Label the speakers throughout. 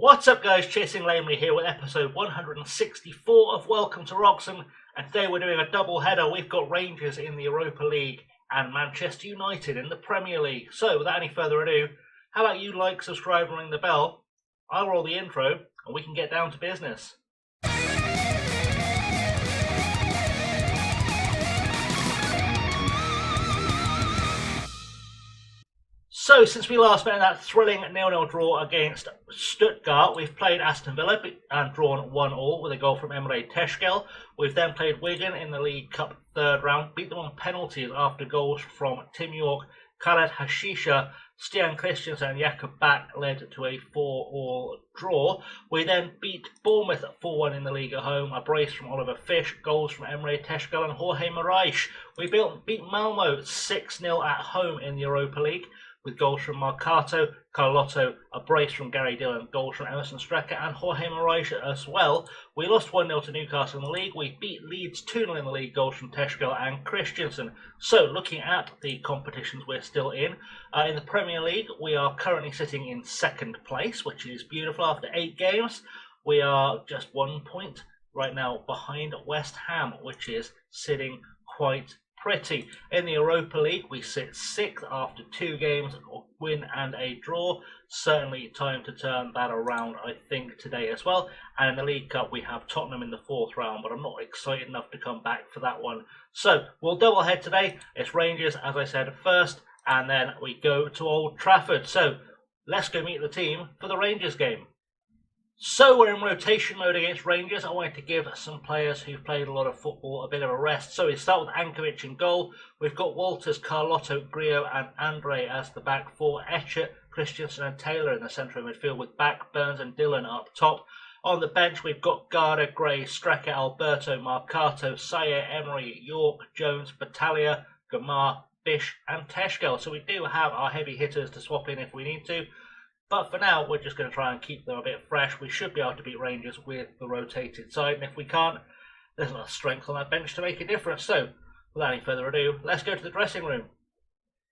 Speaker 1: What's up guys, Chasing Lamely here with episode 164 of Welcome to Wroxham, and today we're doing a double header. We've got Rangers in the Europa League and Manchester United in the Premier League. So without any further ado, how about you like, subscribe and ring the bell? I'll roll the intro and we can get down to business. So, since we last met in that thrilling 0-0 draw against Stuttgart, we've played Aston Villa and drawn 1-1 with a goal from Emre Teşkel. We've then played Wigan in the League Cup third round, beat them on penalties after goals from Tim York, Khaled Hashisha, Stian Christensen and Jakob Back led to a 4-4 draw. We then beat Bournemouth at 4-1 in the league at home, a brace from Oliver Fish, goals from Emre Teşkel and Jorge Morais. We beat Malmo 6-0 at home in the Europa League, with goals from Marcato, Carlotto, a brace from Gary Dillon, goals from Emerson Strecker and Jorge Morais as well. We lost 1-0 to Newcastle in the league. We beat Leeds 2-0 in the league, goals from Teşkel and Christensen. So, looking at the competitions we're still in the Premier League, we are currently sitting in second place, which is beautiful after 8 games. We are just 1 point right now behind West Ham, which is sitting quite pretty. In the Europa League, we sit 6th after 2 games, a win and a draw. Certainly time to turn that around, I think, today as well. And in the League Cup, we have Tottenham in the 4th round, but I'm not excited enough to come back for that one. So, we'll double head today. It's Rangers, as I said, first, and then we go to Old Trafford. So, let's go meet the team for the Rangers game. So we're in rotation mode against Rangers. I wanted to give some players who've played a lot of football a bit of a rest. So we start with Ankovic in goal. We've got Walters, Carlotto, Griot and Andre as the back four. Etchett, Christensen and Taylor in the centre of midfield with Back, Burns and Dillon up top. On the bench we've got Garda, Gray, Strecker, Alberto, Marcato, Sayer, Emery, York, Jones, Battaglia, Gamar, Bish and Teşkel. So we do have our heavy hitters to swap in if we need to. But for now, we're just going to try and keep them a bit fresh. We should be able to beat Rangers with the rotated side. And if we can't, there's enough strength on that bench to make a difference. So, without any further ado, let's go to the dressing room.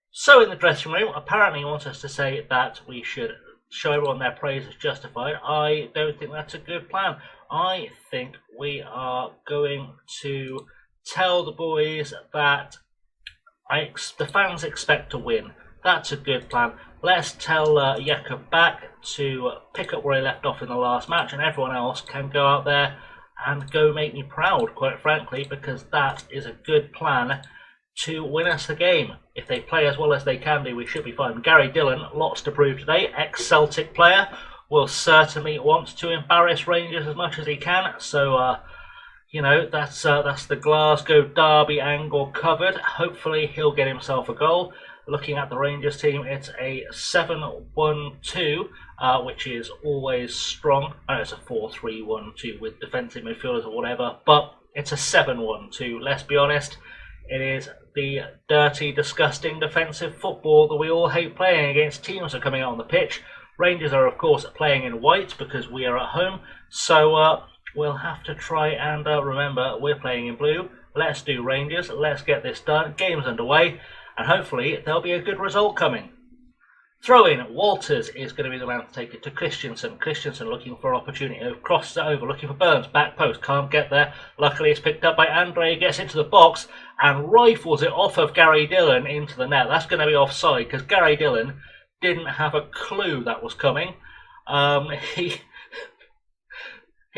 Speaker 1: So in the dressing room, apparently he wants us to say that we should show everyone their praise is justified. I don't think that's a good plan. I think we are going to tell the boys that the fans expect to win. That's a good plan. Let's tell Jakob Back to pick up where he left off in the last match, and everyone else can go out there and go make me proud, quite frankly, because that is a good plan to win us the game. If they play as well as they can do, we should be fine. Gary Dillon, lots to prove today, ex-Celtic player, will certainly want to embarrass Rangers as much as he can, so you know, that's the Glasgow Derby angle covered. Hopefully he'll get himself a goal. Looking at the Rangers team, it's a 7-1-2, which is always strong. I know it's a 4-3-1-2 with defensive midfielders or whatever, but it's a 7-1-2. Let's be honest, it is the dirty, disgusting defensive football that we all hate playing against teams that are coming out on the pitch. Rangers are, of course, playing in white because we are at home, so we'll have to try and remember we're playing in blue. Let's do Rangers. Let's get this done. Game's underway. And hopefully there'll be a good result coming. Throw-in, Walters is going to be the man to take it to Christensen. Christensen looking for opportunity, crosses it over, looking for Burns, back post, can't get there. Luckily it's picked up by Andre, gets into the box and rifles it off of Gary Dillon into the net. That's going to be offside because Gary Dillon didn't have a clue that was coming. He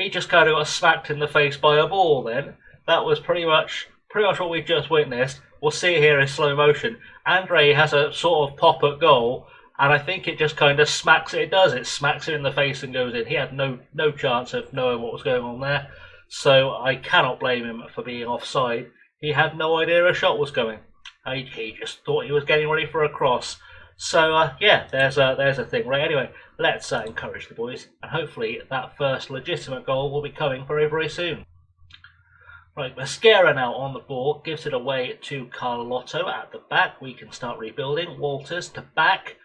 Speaker 1: just kind of got smacked in the face by a ball then. That was pretty much what we just witnessed. We'll see it here in slow motion. Andre has a sort of pop at goal, and I think it just kind of smacks it. It does. It smacks it in the face and goes in. He had no chance of knowing what was going on there, so I cannot blame him for being offside. He had no idea a shot was going. He just thought he was getting ready for a cross. So yeah, there's a thing. Right. Anyway, let's encourage the boys, and hopefully that first legitimate goal will be coming very, very soon. Right, Mascara now on the ball, gives it away to Carlotto at the back. We can start rebuilding. Walters to Back,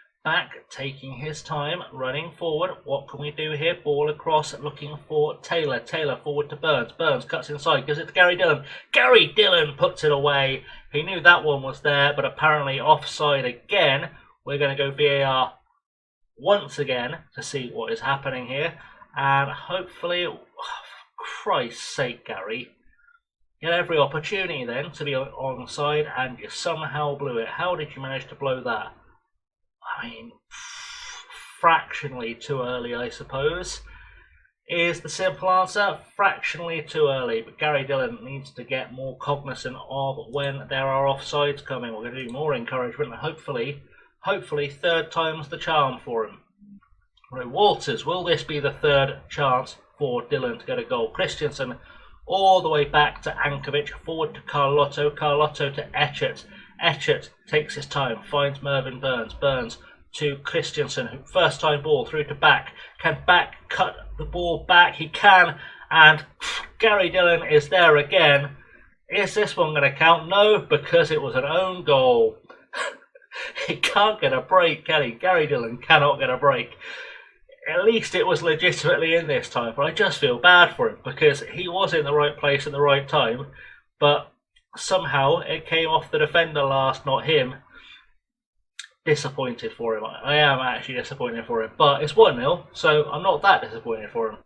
Speaker 1: taking his time, running forward. What can we do here? Ball across, looking for Taylor. Taylor forward to Burns. Burns cuts inside, gives it to Gary Dillon. Gary Dillon puts it away. He knew that one was there, but apparently offside again. We're going to go VAR. once again to see what is happening here. And hopefully, oh, for Christ's sake, Gary, you had every opportunity then to be onside and you somehow blew it. How did you manage to blow that? I mean, fractionally too early, I suppose, is the simple answer. Fractionally too early, but Gary Dillon needs to get more cognizant of when there are offsides coming. We're going to do more encouragement, and hopefully third time's the charm for him. Right, Walters, will this be the third chance for Dillon to get a goal? Christensen all the way back to Ankovic, forward to Carlotto to Etchett. Etchett takes his time, finds Mervyn Burns to Christensen, who first time ball through to Back. Can Back cut the ball back? He can, and Gary Dillon is there again. Is this one going to count? No, because it was an own goal. He can't get a break, can he? Gary Dillon cannot get a break. At least it was legitimately in this time, but I just feel bad for him because he was in the right place at the right time, but somehow it came off the defender last, not him. Disappointed for him. I am actually disappointed for him, but it's 1-0, so I'm not that disappointed for him.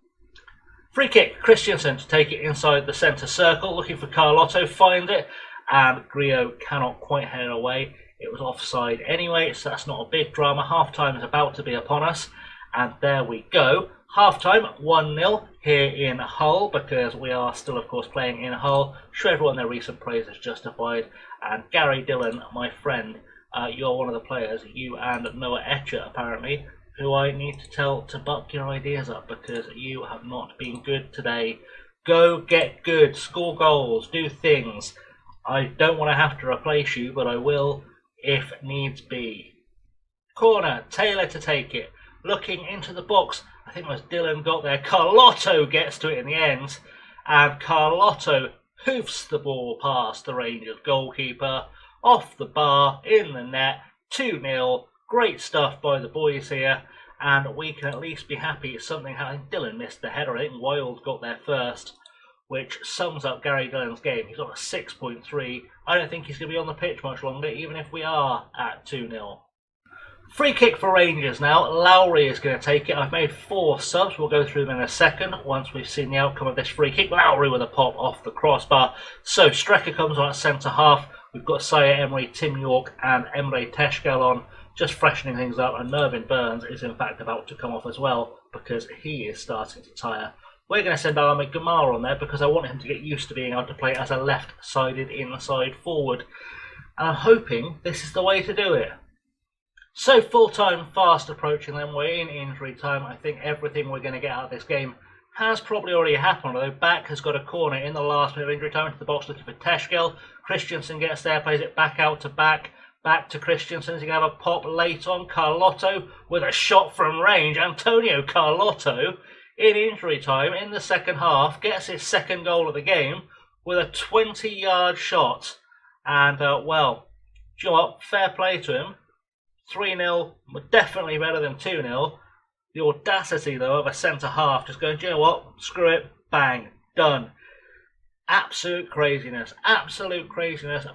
Speaker 1: Free kick, Christensen to take it inside the centre circle, looking for Carlotto, find it, and Griot cannot quite head it away. It was offside anyway, so that's not a big drama. Half time is about to be upon us. And there we go. Half time, 1-0 here in Hull, because we are still, of course, playing in Hull. Sure, everyone their recent praise is justified. And Gary Dillon, my friend, you're one of the players, you and Noah Etcher, apparently, who I need to tell to buck your ideas up, because you have not been good today. Go get good, score goals, do things. I don't want to have to replace you, but I will if needs be. Corner, Taylor to take it. Looking into the box, I think it was Dillon got there. Carlotto gets to it in the end, and Carlotto hoofs the ball past the Rangers goalkeeper, off the bar, in the net, 2-0. Great stuff by the boys here, and we can at least be happy something happened. Dillon missed the header. I think Wild got there first, which sums up Gary Dillon's game. He's on a 6.3. I don't think he's going to be on the pitch much longer, even if we are at 2-0. Free kick for Rangers now. Lowry is going to take it. I've made 4 subs. We'll go through them in a second once we've seen the outcome of this free kick. Lowry with a pop off the crossbar. So Strecker comes on at centre half. We've got Saya Emery, Tim York and Emre Teşkel on, just freshening things up. And Mervyn Burns is in fact about to come off as well because he is starting to tire. We're going to send Ahmed Gamar on there because I want him to get used to being able to play as a left-sided inside forward. And I'm hoping this is the way to do it. So full-time fast approaching then, we're in injury time. I think everything we're going to get out of this game has probably already happened, although Back has got a corner in the last minute of injury time into the box looking for Teşkel. Christensen gets there, plays it back out to Back to Christensen. He's going to have a pop late on. Carlotto with a shot from range. Antonio Carlotto in injury time in the second half gets his second goal of the game with a 20-yard shot. And, well, do you know what? Fair play to him. 3-0, definitely better than 2-0. The audacity, though, of a centre-half just going, do you know what? Screw it. Bang. Done. Absolute craziness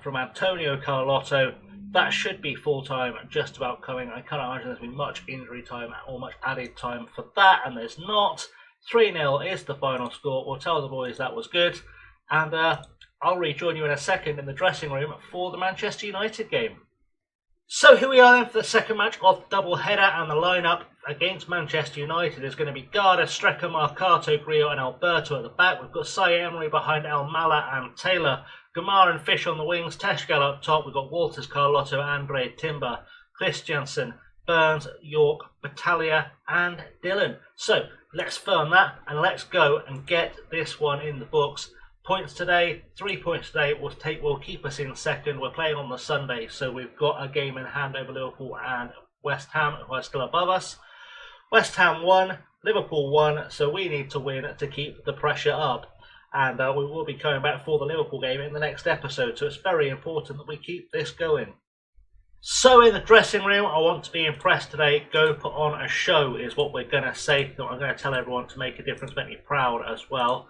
Speaker 1: from Antonio Carlotto. That should be full-time just about coming. I can't imagine there's been much injury time or much added time for that, and there's not. 3-0 is the final score. We'll tell the boys that was good. And I'll rejoin you in a second in the dressing room for the Manchester United game. So here we are then for the second match of double header, and the lineup against Manchester United is going to be Garda, Strecker, Marcato, Griot and Alberto at the back. We've got Saya Emery behind Almala and Taylor, Gamar and Fish on the wings, Teşkel up top. We've got Walters, Carlotto, Andre, Timber, Christensen, Burns, York, Battaglia and Dillon. So let's firm that and let's go and get this one in the books. Points today, 3 points today will keep us in second. We're playing on the Sunday, so we've got a game in hand over Liverpool and West Ham, who are still above us. West Ham won, Liverpool won, so we need to win to keep the pressure up. And we will be coming back for the Liverpool game in the next episode, so it's very important that we keep this going. So in the dressing room, I want to be impressed today. Go put on a show is what we're going to say. I'm going to tell everyone to make a difference, make me proud as well.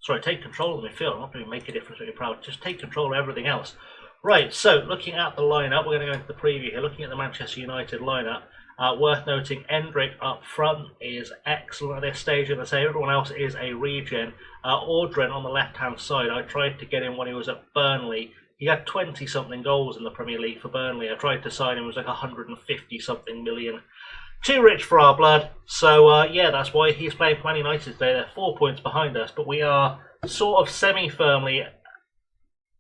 Speaker 1: Sorry, take control of the midfield. I'm not going to make a difference, make me proud. Just take control of everything else. Right, so looking at the lineup, we're going to go into the preview here. Looking at the Manchester United lineup, Worth noting, Endrick up front is excellent at this stage of the save. Everyone else is a regen. Audrin on the left-hand side, I tried to get him when he was at Burnley. He had 20-something goals in the Premier League for Burnley. I tried to sign him, it was like 150-something million. Too rich for our blood. So, yeah, that's why he's playing for Man United today. They're 4 points behind us, but we are sort of semi-firmly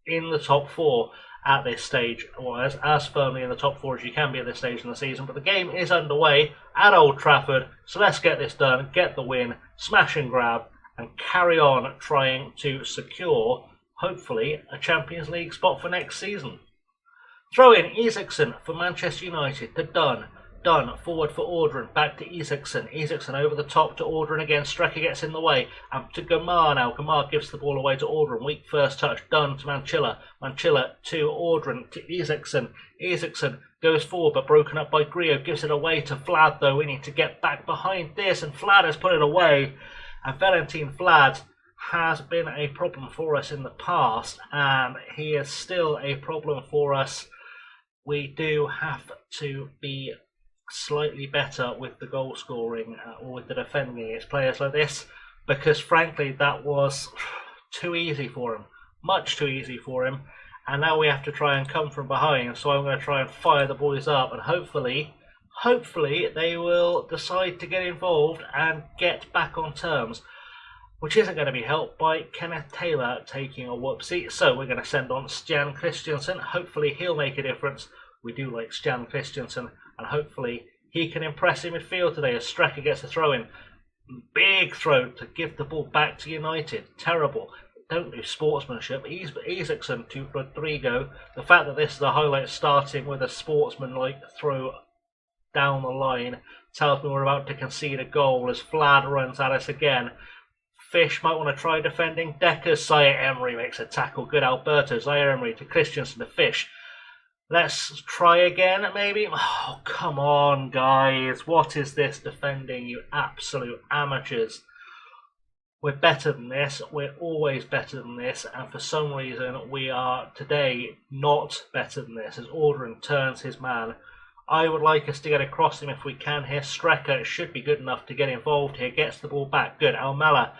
Speaker 1: in the top 4 at this stage, or as firmly in the top 4 as you can be at this stage in the season. But the game is underway at Old Trafford, so let's get this done, get the win, smash and grab, and carry on trying to secure, hopefully, a Champions League spot for next season. Throw in Isaksen for Manchester United to Dunn. Dunn forward for Audrin, back to Isaksen. Isaksen over the top to Audrin again. Strecker gets in the way. And to Gamar now. Gamar gives the ball away to Audrin. Weak first touch. Dunn to Manchilla. Manchilla to Audrin to Isaksen. Isaksen goes forward but broken up by Griot. Gives it away to Vlad though. We need to get back behind this. And Vlad has put it away. And Valentin Vlad has been a problem for us in the past. And he is still a problem for us. We do have to be slightly better with the goal scoring or with the defending against players like this, because frankly that was too easy for him, much too easy for him, and now we have to try and come from behind. So I'm going to try and fire the boys up, and hopefully they will decide to get involved and get back on terms, which isn't going to be helped by Kenneth Taylor taking a whoopsie. So we're going to send on Stian Christiansen. Hopefully he'll make a difference. We do like Stian Christiansen, and hopefully he can impress in midfield today as Strecker gets a throw in. Big throw to give the ball back to United. Terrible. Don't do sportsmanship. Isaksen to Rodrigo. The fact that this is a highlight starting with a sportsman-like throw down the line tells me we're about to concede a goal as Vlad runs at us again. Fish might want to try defending. Decker's Zaire Emery makes a tackle. Good Alberto. Zaire Emery to Christiansen to Fish. Let's try again, maybe. Oh, come on, guys. What is this defending, you absolute amateurs? We're better than this. We're always better than this. And for some reason, we are today not better than this as Audrin turns his man. I would like us to get across him if we can here. Strecker should be good enough to get involved here. Gets the ball back. Good. Almala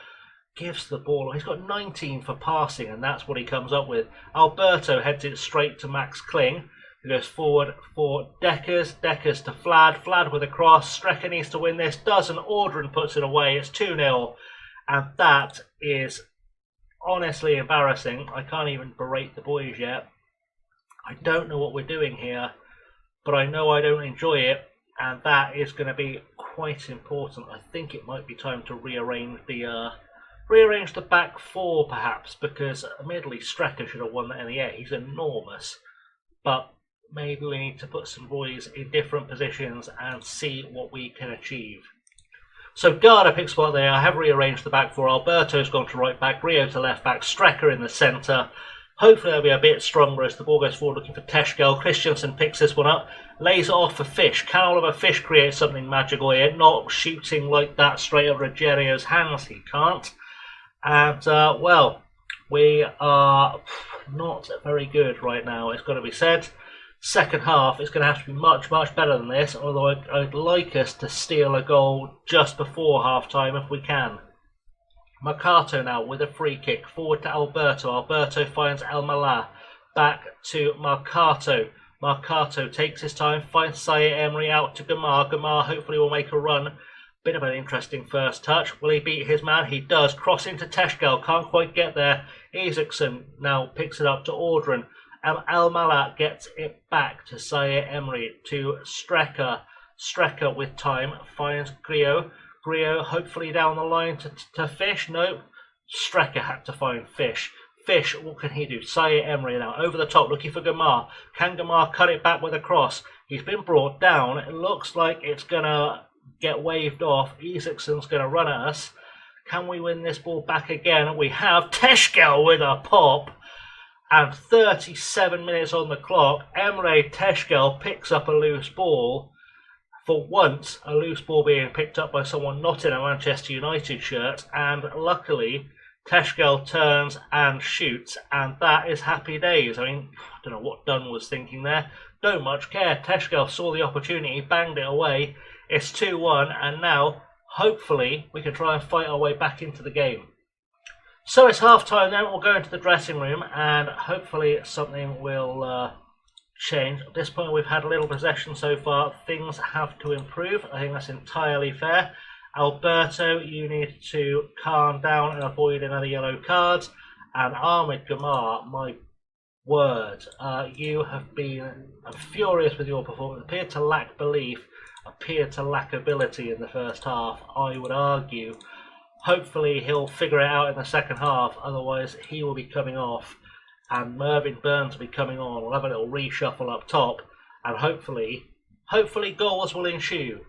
Speaker 1: gives the ball. He's got 19 for passing, and that's what he comes up with. Alberto heads it straight to Max Kling. He goes forward for Deckers. Deckers to Vlad. Vlad with a cross. Strecker needs to win this. Doesn't. Audrin puts it away. It's 2-0. And that is honestly embarrassing. I can't even berate the boys yet. I don't know what we're doing here, but I know I don't enjoy it. And that is going to be quite important. I think it might be time to rearrange the back four perhaps, because admittedly Strecker should have won that in the air. He's enormous. But maybe we need to put some boys in different positions and see what we can achieve. So Garda picks spot there. I have rearranged the back four. Alberto's gone to right back, Rio to left back, Strecker in the centre. Hopefully they'll be a bit stronger as the ball goes forward looking for Teschgel. Christiansen picks this one up, lays it off for Fish. Can Oliver Fish create something magical here? Not shooting like that straight over Rogerio's hands. He can't. And, well, we are not very good right now, it's got to be said. Second half is going to have to be much, much better than this, although I'd like us to steal a goal just before half-time if we can. Mercato now with a free kick, forward to Alberto. Alberto finds El Mallah, back to Mercato. Mercato takes his time, finds Zaire Emery out to Gamar. Gamar hopefully will make a run. Bit of an interesting first touch. Will he beat his man? He does. Cross into Teschgel, can't quite get there. Isaksen now picks it up to Audrin. El Mallah gets it back to Zaire Emery, to Strecker. Strecker with time finds Griot. Griot hopefully down the line to Fish. Nope. Strecker had to find Fish. Fish, what can he do? Zaire Emery now over the top looking for Gamar. Can Gamar cut it back with a cross? He's been brought down. It looks like it's going to get waved off. Isaksen's going to run at us. Can we win this ball back again? We have Teschgel with a pop. And 37 minutes on the clock, Emre Teschgel picks up a loose ball. For once, a loose ball being picked up by someone not in a Manchester United shirt. And luckily, Teschgel turns and shoots. And that is happy days. I mean, I don't know what Dunn was thinking there. don't much care. Teschkel saw the opportunity, banged it away. It's 2-1, and now, hopefully, we can try and fight our way back into the game. So it's half time then, we'll go into the dressing room, and hopefully something will change. At this point we've had little possession so far, things have to improve. I think that's entirely fair. Alberto, you need to calm down and avoid another yellow card. And Ahmed Gamar, my word, you have been furious with your performance, appeared to lack belief, appeared to lack ability in the first half, I would argue. Hopefully he'll figure it out in the second half, otherwise he will be coming off and Mervyn Burns will be coming on. We'll have a little reshuffle up top and hopefully goals will ensue.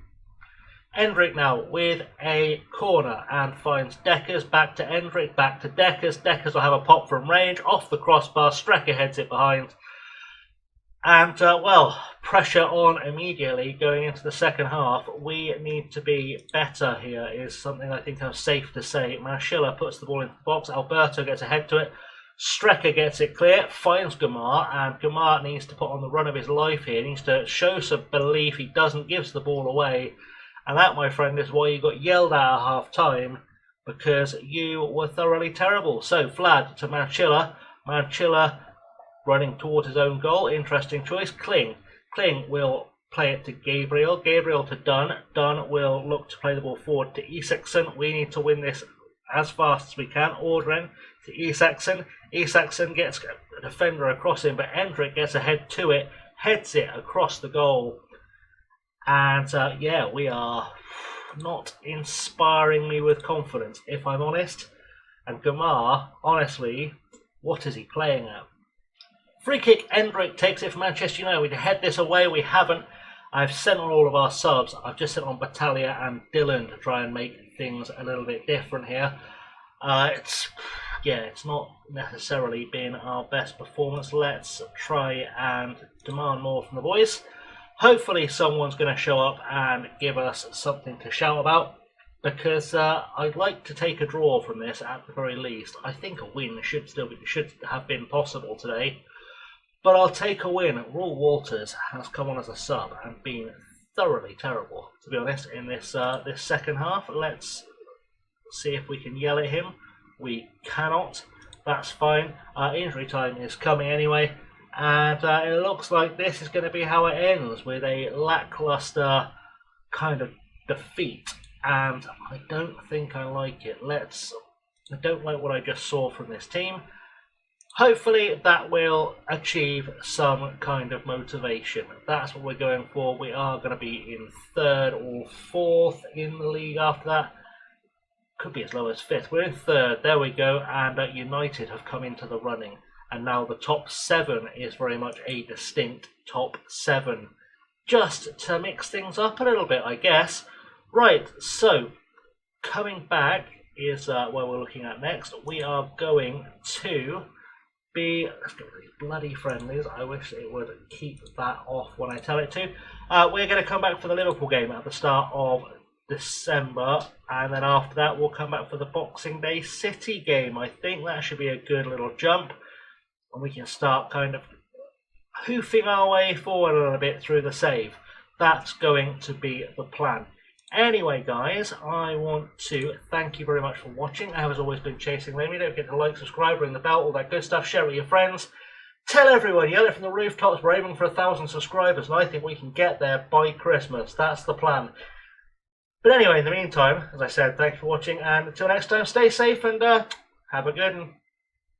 Speaker 1: Endrick now with a corner and finds Deckers, back to Endrick, back to Deckers. Deckers will have a pop from range, off the crossbar, Strecker heads it behind. And, well, pressure on immediately going into the second half. We need to be better here is something I think I'm safe to say. Marshilla puts the ball into the box, Alberto gets ahead to it, Strecker gets it clear, finds Gamar, and Gamar needs to put on the run of his life here. He needs to show some belief. He doesn't, gives the ball away. And that, my friend, is why you got yelled at half time, because you were thoroughly terrible. So, flag to Manchilla. Manchilla running towards his own goal. Interesting choice. Kling will play it to Gabriel. Gabriel to Dunn. Dunn will look to play the ball forward to Isaksen. We need to win this as fast as we can. Ordren to Isaksen. Isaksen gets a defender across him, but Endrick gets ahead to it, heads it across the goal. And yeah, we are not inspiring me with confidence, if I'm honest. And Gamar, honestly, what is he playing at? Free kick, Endrick takes it from Manchester United. We head this away, we haven't. I've sent on all of our subs. I've just sent on Battaglia and Dylan to try and make things a little bit different here. It's not necessarily been our best performance. Let's try and demand more from the boys. Hopefully someone's going to show up and give us something to shout about, because I'd like to take a draw from this at the very least. I think a win should have been possible today, but I'll take a win. Raul Walters has come on as a sub and been thoroughly terrible, to be honest, in this this second half. Let's see if we can yell at him. We cannot. That's fine. Injury time is coming anyway. And it looks like this is going to be how it ends, with a lackluster kind of defeat. And I don't think I like it. I don't like what I just saw from this team. Hopefully that will achieve some kind of motivation. That's what we're going for. We are going to be in 3rd or 4th in the league after that. Could be as low as 5th. We're in 3rd. There we go. And United have come into the running. And now the top 7 is very much a distinct top 7. Just to mix things up a little bit, I guess. Right, so coming back is where we're looking at next. We are going to be, let's get rid of these bloody friendlies. I wish it would keep that off when I tell it to. We're going to come back for the Liverpool game at the start of December, and then after that we'll come back for the Boxing Day City game. I think that should be a good little jump, and we can start kind of hoofing our way forward a little bit through the save. That's going to be the plan. Anyway, guys, I want to thank you very much for watching. I have, as always, been Chasing Lemmy. Don't forget to like, subscribe, ring the bell, all that good stuff. Share it with your friends. Tell everyone, yell it from the rooftops. We're aiming for 1,000 subscribers, and I think we can get there by Christmas. That's the plan. But anyway, in the meantime, as I said, thanks for watching, and until next time, stay safe and have a good one.